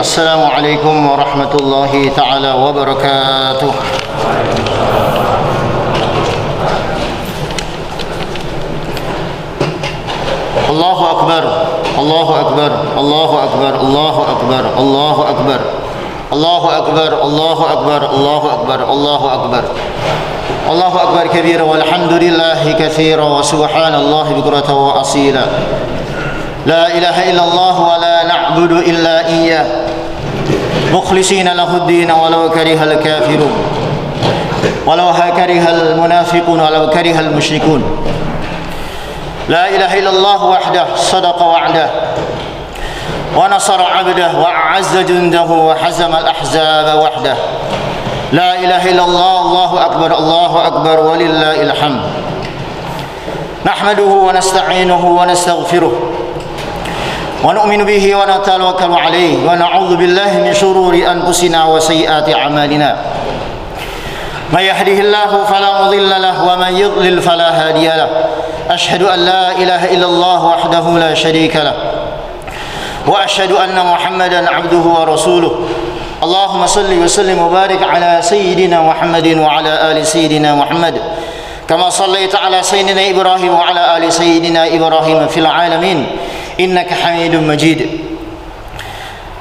Assalamualaikum warahmatullahi taala wabarakatuh. Allahu akbar, Allahu akbar, Allahu akbar, Allahu akbar, Allahu akbar, Allahu akbar, Allahu akbar, Allahu akbar, Allahu akbar, Allahu akbar kabira walhamdulillahi katsira wa subhanallahi bukratan wa asila. La ilaha illallah wa la na'budu illa iyyah mukhlisina lahu ad-din walau karihal kafirun walau karihal munafiqun walau karihal musyrikun. La ilaha illallah wahdah sadaqa wa'dah wa nasara 'abdah wa a'azza jundahu wa hazama al-ahzaba wahdah. La ilaha illallah Allahu akbar walillahil hamd. Nahmaduhu wa nasta'inuhu wa nastaghfiruh wa nu'minu bihi wa natawakkalu alayhi wa na'udzu billahi min shururi anfusina wa sayyiati a'malina. May yahdihillahu fala mudilla lahu wa man yudlil fala hadiya lahu. Ashhadu an la ilaha illallah wahdahu la syarika lahu wa ashhadu anna Muhammadan 'abduhu wa rasuluh. Allahumma salli wa sallim wa barik ala sayyidina Muhammadin wa ala ali sayyidina Muhammad kama sallaita ala sayyidina Ibrahim wa ala ali sayyidina Ibrahim fil alamin innaka Hamidum Majid.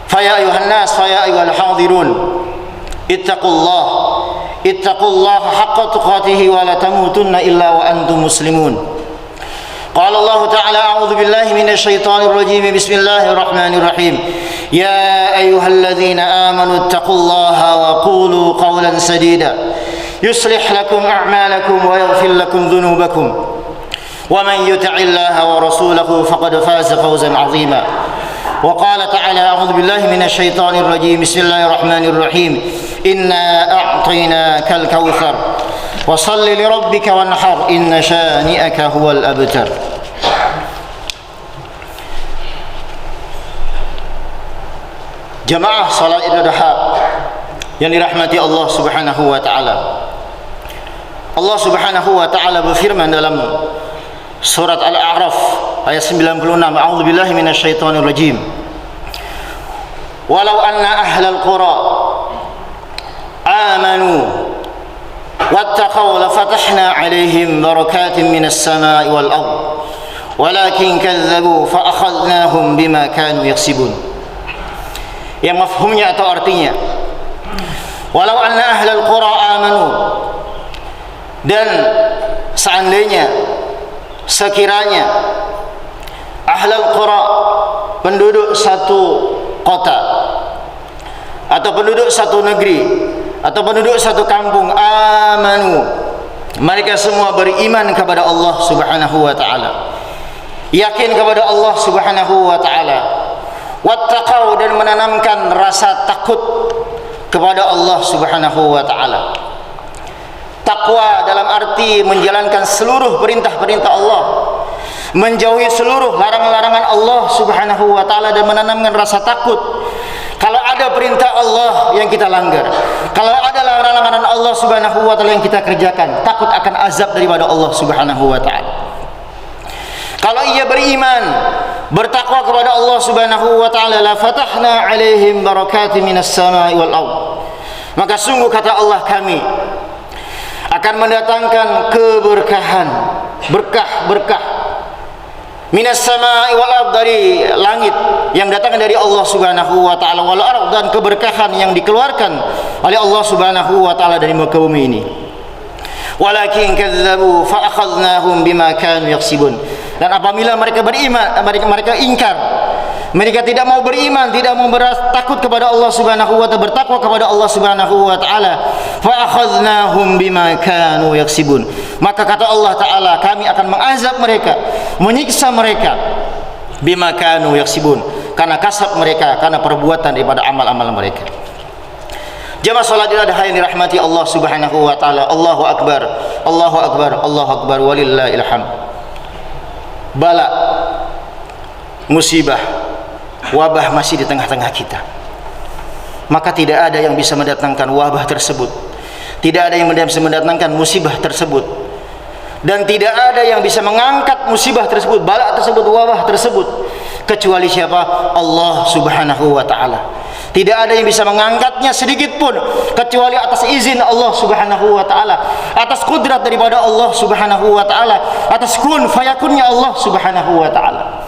Fa ya ayuhan nas, fa ya ayyuhal hadirun, ittaqullaha haqqa tuqatih wa la tamutunna illa wa antum muslimun. Qala Allah Ta'ala a'udzu billahi minasy syaithanir rajim. Bismillahirrahmanirrahim. Ya ayyuhalladzina amanu ittaqullaha wa qulu qawlan sadida yuslih lakum a'malakum wa yaghfir lakum dhunubakum wa man yuti'illaha wa rasulahu faqad faza fawzan 'azima. Wa qala ta'ala a'udzu billahi minasy syaithanir rajim. Bismillahirrahmanirrahim. Inna a'tainakal kautsar wa shalli li rabbika wanhar inna syani'aka huwal abtar. Jamaah salat Idul Adha yang dirahmati Allah Subhanahu wa taala. Allah Subhanahu wa taala berfirman dalam surat Al-A'raf ayat 96, A'udzu billahi minasyaitonir rajim. Walau anna ahlal qura amanu wattaqaw lafatahna 'alaihim barakatin minas samai wal ardh walakin kadzdzabu fa akhadnahum bima kanu yaksibun. Yang mafhumnya atau artinya, walau anna ahlal qura amanu, dan seandainya, sekiranya ahlal qura, penduduk satu kota atau penduduk satu negeri atau penduduk satu kampung, amanu, mereka semua beriman kepada Allah Subhanahu wa taala, yakin kepada Allah Subhanahu wa taala, wattaqau, dan menanamkan rasa takut kepada Allah Subhanahu wa taala. Takwa dalam arti menjalankan seluruh perintah-perintah Allah, menjauhi seluruh larangan-larangan Allah Subhanahu wa taala, dan menanamkan rasa takut kalau ada perintah Allah yang kita langgar, kalau ada larangan Allah Subhanahu wa taala yang kita kerjakan, takut akan azab daripada Allah Subhanahu wa taala. Kalau ia beriman, bertakwa kepada Allah Subhanahu wa taala, la fatahna 'alaihim barakatin minas samai wal ardh, maka sungguh kata Allah, kami akan mendatangkan keberkahan, berkah-berkah minas samai wal ardh, dari langit yang datang dari Allah Subhanahu wa taala, wal ardh, dan keberkahan yang dikeluarkan oleh Allah Subhanahu wa taala dari muka bumi ini. Walakin kadzdzabu fa akhadnahum bima kanu yaksibun. Dan apabila mereka beriman, mereka ingkar, mereka tidak mau beriman, tidak mau takut kepada Allah Subhanahu wa taala, bertakwa kepada Allah Subhanahu wa taala, fa akhadnahum bima kanu yaksibun, maka kata Allah taala, kami akan mengazab mereka, menyiksa mereka, bima kanu yaksibun, karena kasab mereka, karena perbuatan daripada amal-amal mereka. Jamaah salat Idul Adha yang dirahmati Allah Subhanahu wa taala, Allahu akbar, Allahu akbar, Allahu akbar walillahil hamd. Bala, musibah, wabah masih di tengah-tengah kita, maka tidak ada yang bisa mendatangkan wabah tersebut, tidak ada yang bisa mendatangkan musibah tersebut, dan tidak ada yang bisa mengangkat musibah tersebut, bala tersebut, wabah tersebut, kecuali siapa? Allah Subhanahu wa taala. Tidak ada yang bisa mengangkatnya sedikit pun kecuali atas izin Allah Subhanahu wa taala, atas kudrat daripada Allah Subhanahu wa taala, atas kun fayakunnya Allah Subhanahu wa taala.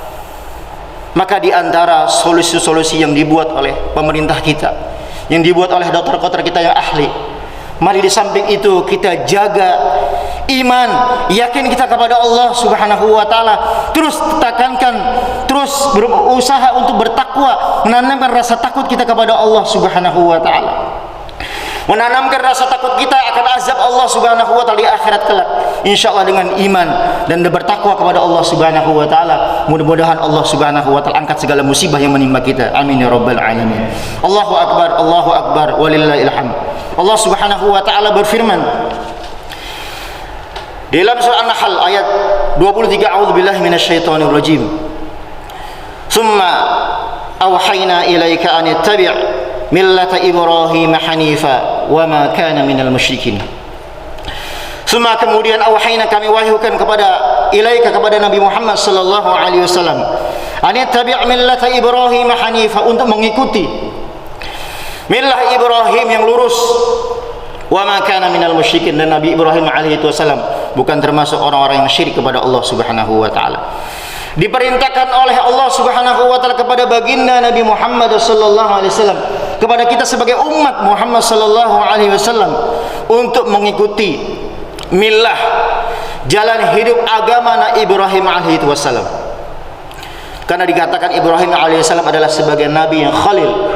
Maka di antara solusi-solusi yang dibuat oleh pemerintah kita, yang dibuat oleh dokter-dokter kita yang ahli, mari di samping itu kita jaga iman, yakin kita kepada Allah Subhanahu wa taala, terus tekankan, terus berusaha untuk bertakwa, menanamkan rasa takut kita kepada Allah Subhanahu wa taala, menanamkan rasa takut kita akan azab Allah Subhanahu wa taala di akhirat kelak. Insyaallah dengan iman dan bertakwa kepada Allah Subhanahu wa taala, mudah-mudahan Allah Subhanahu wa taala angkat segala musibah yang menimpa kita. Amin ya rabbal alamin. Allahu akbar walillahil hamd. Allah Subhanahu wa taala berfirman dalam surah An-Nahl ayat 23, a'udzubillahi minasyaitonir rajim. Tsumma awhayna ilaika an ittabi' millata Ibrahim hanifa wa ma kana minal musyrikin. Tsumma kemudian awhayna kami wahyukan kepada ilaika kepada Nabi Muhammad sallallahu alaihi wasallam an ittabi' millata Ibrahim hanifa, untuk mengikuti millah Ibrahim yang lurus, wa ma kana minal musyrikin, dan Nabi Ibrahim alaihi wasallam bukan termasuk orang-orang yang syirik kepada Allah Subhanahu wa taala. Diperintahkan oleh Allah Subhanahu wa taala kepada baginda Nabi Muhammad sallallahu alaihi wasallam, kepada kita sebagai umat Muhammad sallallahu alaihi wasallam, untuk mengikuti millah, jalan hidup agama Nabi Ibrahim alaihi wasallam. Karena dikatakan Ibrahim alaihi wasallam adalah sebagai nabi yang khalil,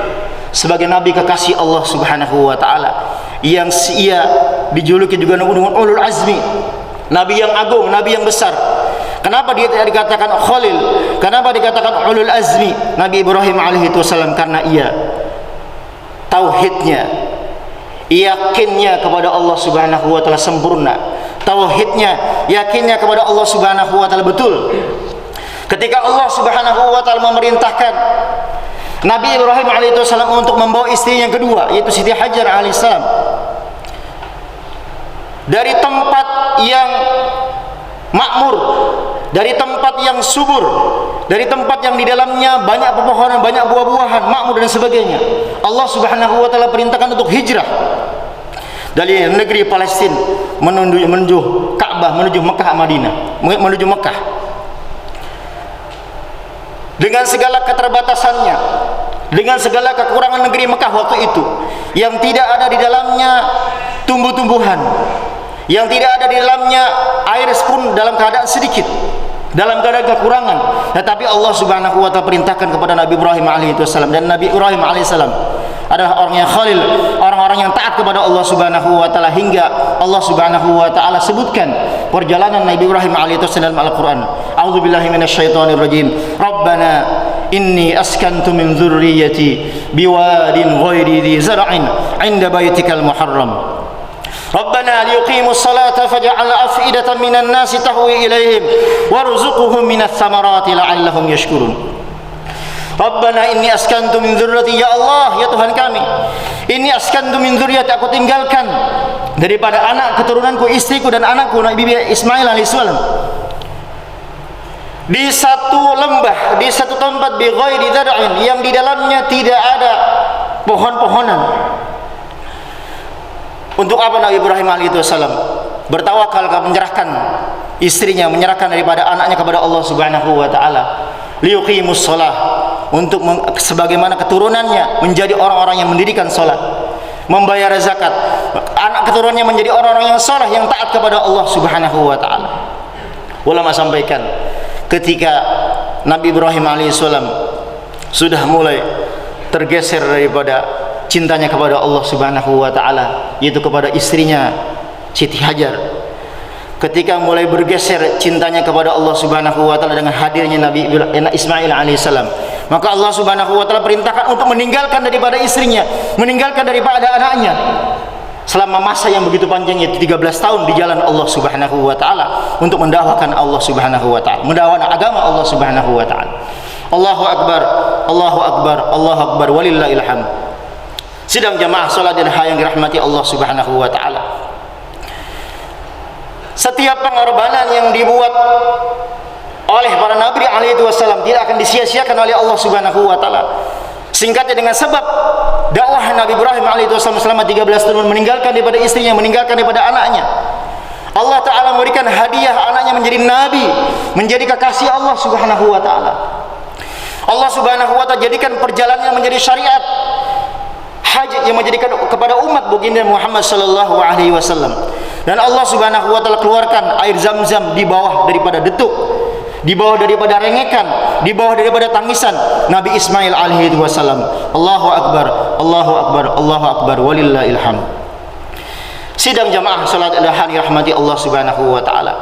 sebagai nabi kekasih Allah Subhanahu wa taala, yang ia dijuluki juga dengan ulul azmi, nabi yang agung, nabi yang besar. Kenapa dia tidak dikatakan khalil? Kenapa dikatakan ulul azmi Nabi Ibrahim alaihi wasallam? Karena ia tauhidnya, yakinnya kepada Allah Subhanahu wa taala sempurna. Tauhidnya, yakinnya kepada Allah Subhanahu wa taala betul. Ketika Allah Subhanahu wa taala memerintahkan Nabi Ibrahim alaihi wasallam untuk membawa istri yang kedua, yaitu Siti Hajar alaihissalam, dari tempat yang makmur, dari tempat yang subur, dari tempat yang di dalamnya banyak pepohonan, banyak buah-buahan, makmur dan sebagainya, Allah Subhanahu wa taala perintahkan untuk hijrah dari negeri Palestina menuju Ka'bah, menuju Mekah, Madinah, menuju Mekah, dengan segala keterbatasannya, dengan segala kekurangan negeri Mekah waktu itu, yang tidak ada di dalamnya tumbuh-tumbuhan, yang tidak ada di dalamnya air pun dalam keadaan sedikit, dalam keadaan kekurangan. Tetapi Allah Subhanahu wa taala perintahkan kepada Nabi Ibrahim alaihi wasallam, dan Nabi Ibrahim alaihi salam adalah orang yang khalil, orang-orang yang taat kepada Allah Subhanahu wa taala, hingga Allah Subhanahu wa taala sebutkan perjalanan Nabi Ibrahim alaihi wasallam dalam Al-Qur'an. A'udzubillahi minasyaitonir rajim. Rabbana inni askantu min dzurriyyati biwadin ghairi dzi zar'in 'inda baitikal muharram. Rabbana liyuqimus salata faj'al af'idatan minan nasi tahwi ilaihim warzuqhum minats thamarati la'allahum yashkurun. Rabbana inni askantu min dzurriyyati, ya Allah, ya Tuhan kami, inni askantu min dzurriyyati, aku tinggalkan daripada anak keturunanku, istriku dan anakku Nabi Ismail alaihissalam, di satu lembah, di satu tempat bi ghairi dzar'in, yang di dalamnya tidak ada pohon-pohonan. Untuk apa Nabi Ibrahim alaihissalam bertawakal, menyerahkan istrinya, menyerahkan daripada anaknya kepada Allah Subhanahu wa taala? Liyuqimus shalah, untuk sebagaimana keturunannya menjadi orang-orang yang mendirikan salat, membayar zakat, anak keturunannya menjadi orang-orang yang saleh, yang taat kepada Allah Subhanahu wa taala. Ulama sampaikan, ketika Nabi Ibrahim alaihissalam sudah mulai tergeser daripada cintanya kepada Allah Subhanahu wa taala, yaitu kepada istrinya Siti Hajar, ketika mulai bergeser cintanya kepada Allah Subhanahu wa taala dengan hadirnya Nabi Ismail alaihissalam, maka Allah Subhanahu wa taala perintahkan untuk meninggalkan daripada istrinya, meninggalkan daripada anaknya selama masa yang begitu panjang, yaitu 13 tahun di jalan Allah Subhanahu wa taala, untuk mendakwakan Allah Subhanahu wa taala, mendakwakan agama Allah Subhanahu wa taala. Allahu akbar, Allahu akbar, Allahu akbar, walillahil hamd. Sidang jamaah salat dan yang dirahmati Allah Subhanahu wa taala, setiap pengorbanan yang dibuat oleh para nabi alaihi wasallam tidak akan disia-siakan oleh Allah Subhanahu wa taala. Singkatnya, dengan sebab dakwah Nabi Ibrahim alaihissalam selama 13 tahun, meninggalkan daripada istrinya, meninggalkan daripada anaknya. Allah Ta'ala memberikan hadiah anaknya menjadi nabi, menjadi kekasih Allah Subhanahu wa Ta'ala. Allah Subhanahu wa Ta'ala jadikan perjalanannya menjadi syariat haji yang menjadikan kepada umat baginda Muhammad sallallahu alaihi wasallam. Dan Allah Subhanahu wa Ta'ala keluarkan air Zam-Zam di bawah daripada detuk, di bawah daripada rengekan, di bawah daripada tangisan Nabi Ismail alaihi wasallam. Allahu akbar, Allahu akbar, Allahu akbar, walillahil hamd. Sidang jamaah salat duha dirahmati Allah Subhanahu wa Ta'ala.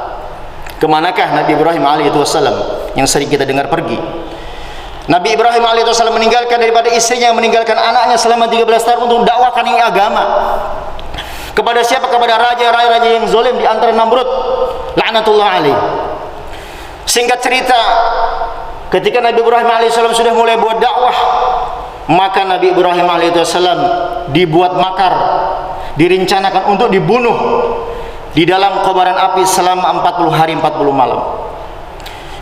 Kemanakah Nabi Ibrahim alaihi wasallam yang sering kita dengar pergi? Nabi Ibrahim alaihi wasallam meninggalkan daripada istrinya, meninggalkan anaknya selama 13 tahun untuk dakwakan ini agama. Kepada siapa? Kepada raja-raja yang zalim di antara Namrud laknatullah alaihi. Singkat cerita, ketika Nabi Ibrahim alaihissalam sudah mulai buat dakwah, maka Nabi Ibrahim alaihissalam dibuat makar, direncanakan untuk dibunuh di dalam kobaran api selama 40 hari 40 malam.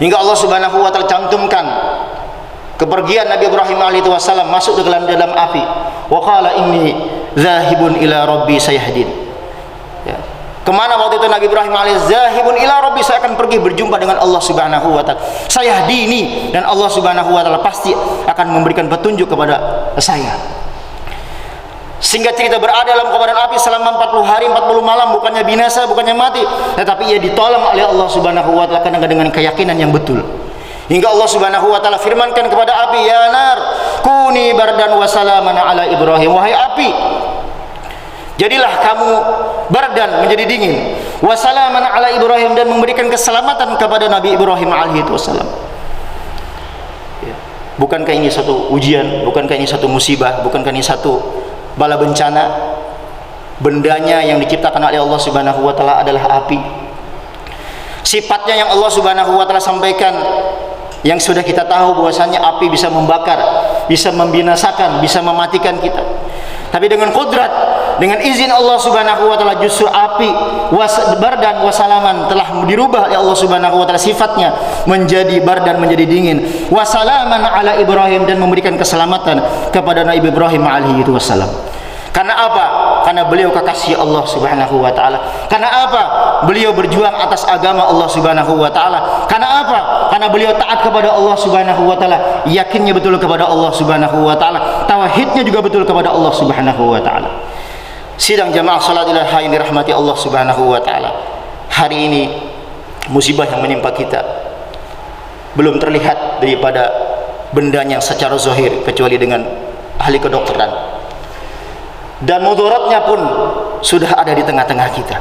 Hingga Allah Subhanahu wa Ta'ala cantumkan kepergian Nabi Ibrahim alaihissalam masuk ke dalam api. Wa qala inni zahibun ila rabbi sayahdin. Ya. Kemana waktu itu Nabi Ibrahim alaihissalam? Zahibun ila rabbi, saya akan pergi berjumpa dengan Allah Subhanahu wa Ta'ala. Sayahdini, dan Allah Subhanahu wa Ta'ala pasti akan memberikan petunjuk kepada saya. Sehingga cerita berada dalam kobaran api selama 40 hari 40 malam, bukannya binasa, bukannya mati, tetapi ia ditolong oleh Allah Subhanahu wa Ta'ala karena dengan keyakinan yang betul. Hingga Allah Subhanahu wa Ta'ala firmankan kepada api, ya nar kuni bardan wa salaman ala Ibrahim, wahai api, jadilah kamu bardan, menjadi dingin, wa salaman ala Ibrahim, dan memberikan keselamatan kepada Nabi Ibrahim alaihi wasallam. Bukankah ini satu ujian? Bukankah ini satu musibah? Bukankah ini satu bala bencana? Bendanya yang diciptakan oleh Allah Subhanahu wa Ta'ala adalah api. Sifatnya yang Allah Subhanahu wa Ta'ala sampaikan, yang sudah kita tahu bahwasanya api bisa membakar, bisa membinasakan, bisa mematikan kita. Tapi dengan kudrat, dengan izin Allah Subhanahu wa Ta'ala, justru api bardan wasalaman telah dirubah oleh Allah Subhanahu wa Ta'ala sifatnya menjadi bardan, menjadi dingin. Wasalaman ala Ibrahim, dan memberikan keselamatan kepada Nabi Ibrahim alaihi wasallam. Karena apa? Karena beliau kekasih Allah Subhanahu wa Ta'ala. Karena apa? Beliau berjuang atas agama Allah Subhanahu wa Ta'ala. Karena apa? Karena beliau taat kepada Allah Subhanahu wa Ta'ala, yakinnya betul kepada Allah Subhanahu wa Ta'ala, tauhidnya juga betul kepada Allah Subhanahu wa Ta'ala. Sidang jamaah salat duha yang dirahmati Allah Subhanahu wa Ta'ala, hari ini musibah yang menimpa kita belum terlihat daripada bendanya secara zahir, kecuali dengan ahli kedokteran. Dan mudaratnya pun sudah ada di tengah-tengah kita.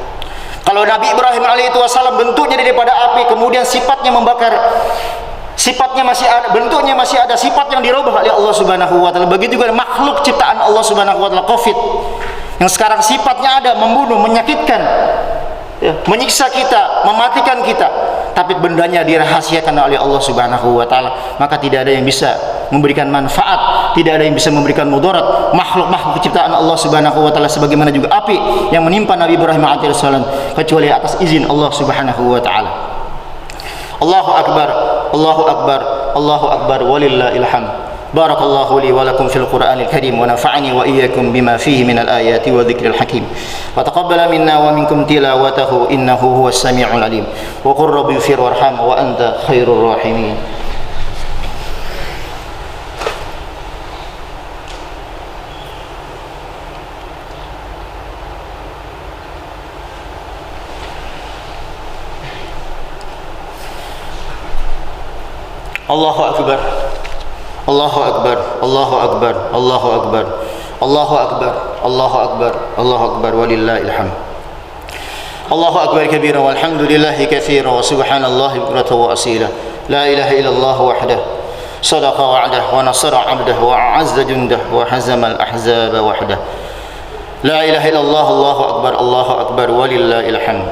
Kalau Nabi Ibrahim alaihissalam bentuknya daripada api, kemudian sifatnya membakar, sifatnya masih ada, bentuknya masih ada, sifat yang dirubah oleh Allah Subhanahu wa Ta'ala. Begitu juga makhluk ciptaan Allah Subhanahu wa Ta'ala, Covid, yang sekarang sifatnya ada, membunuh, menyakitkan, ya, menyiksa kita, mematikan kita, tapi bendanya dirahasiakan oleh Allah Subhanahu wa Ta'ala. Maka tidak ada yang bisa memberikan manfaat, tidak ada yang bisa memberikan mudarat makhluk-makhluk ciptaan Allah Subhanahu wa Ta'ala, sebagaimana juga api yang menimpa Nabi Ibrahim alaihissalam, kecuali atas izin Allah Subhanahu wa Ta'ala. Allahu akbar, Allahu akbar, Allahu akbar, walillahil hamd. Barakallahu li wa lakum fil Qur'anil Karim, wa nafa'ani wa iyyakum bima fihi minal ayati wa dzikril hakim. Wa taqabbala minna wa minkum tilawatahu innahu huwas sami'ul alim. Wa qur rabbi ighfir warham wa anta khairur rahimin. Allahu akbar, Allahu akbar, Allahu akbar, Allahu akbar, Allahu akbar, Allahu akbar, Allahu akbar, walillahil hamd. Allahu akbar kabira walhamdulillahi katsira wa subhanallahi bukratan wa asila. La ilaha illallah wahdah, sadaqa wa'dah wa nasara 'abdah wa a'azza jundah wa hazama al-ahzaba wahdah. La ilaha illallah, Allahu akbar, Allahu akbar, walillahil hamd.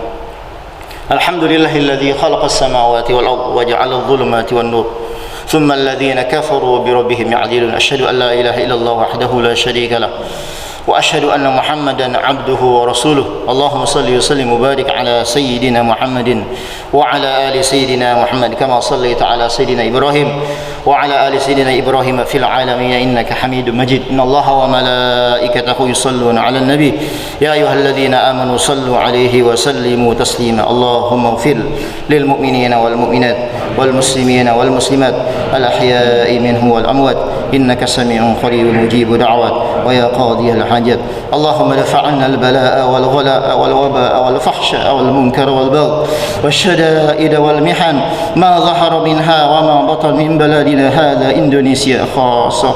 Alhamdulillahilladzi khalaqas samawati wal ardh wa ja'ala adh-dhulumati wan nur. ثم الذين كفروا بربهم يعدلون. أشهد أن لا إله إلا الله وحده لا شريك له وأشهد أن محمدا عبده ورسوله. اللهم صل وسلم وبارك على سيدنا محمد وعلى آل سيدنا محمد كما صليت على سيدنا إبراهيم وعلى آل سيدنا إبراهيم في العالمين إنك حميد مجيد إن الله وملائكته يصلون على النبي يا أيها الذين آمنوا صلوا عليه وسلموا تسليما اللهم اغفر للمؤمنين والمؤمنات والمسلمين والمسلمات الأحياء منهم والأموات إنك سميع قريب مجيب دعوات ويا قاضي الحاجات اللهم ادفع عنا البلاء والغلاء والوباء والفحشاء والمنكر والبغي والشدائد والمحن ما ظهر منها وما بطن من بلدنا هذا إندونيسيا خاصة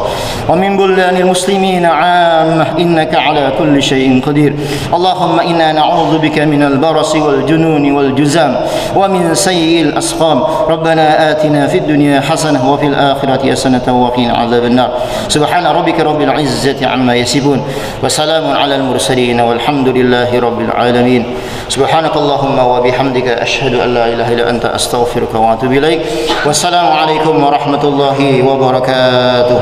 ومن بلدان المسلمين عامة إنك على كل شيء قدير اللهم إنا نعوذ بك من البرص والجنون والجزام ومن سيء الأسقام ربنا آتنا في الدنيا حسنة وفي الآخرة حسنة وقنا عذاب النار سبحان ربك رب العزة عما يصفون وسلام على المرسلين والحمد لله رب العالمين سبحانك اللهم وبحمدك أشهد أن لا إله إلا أنت أستغفرك وأتوب إليك والسلام عليكم ورحمة الله وبركاته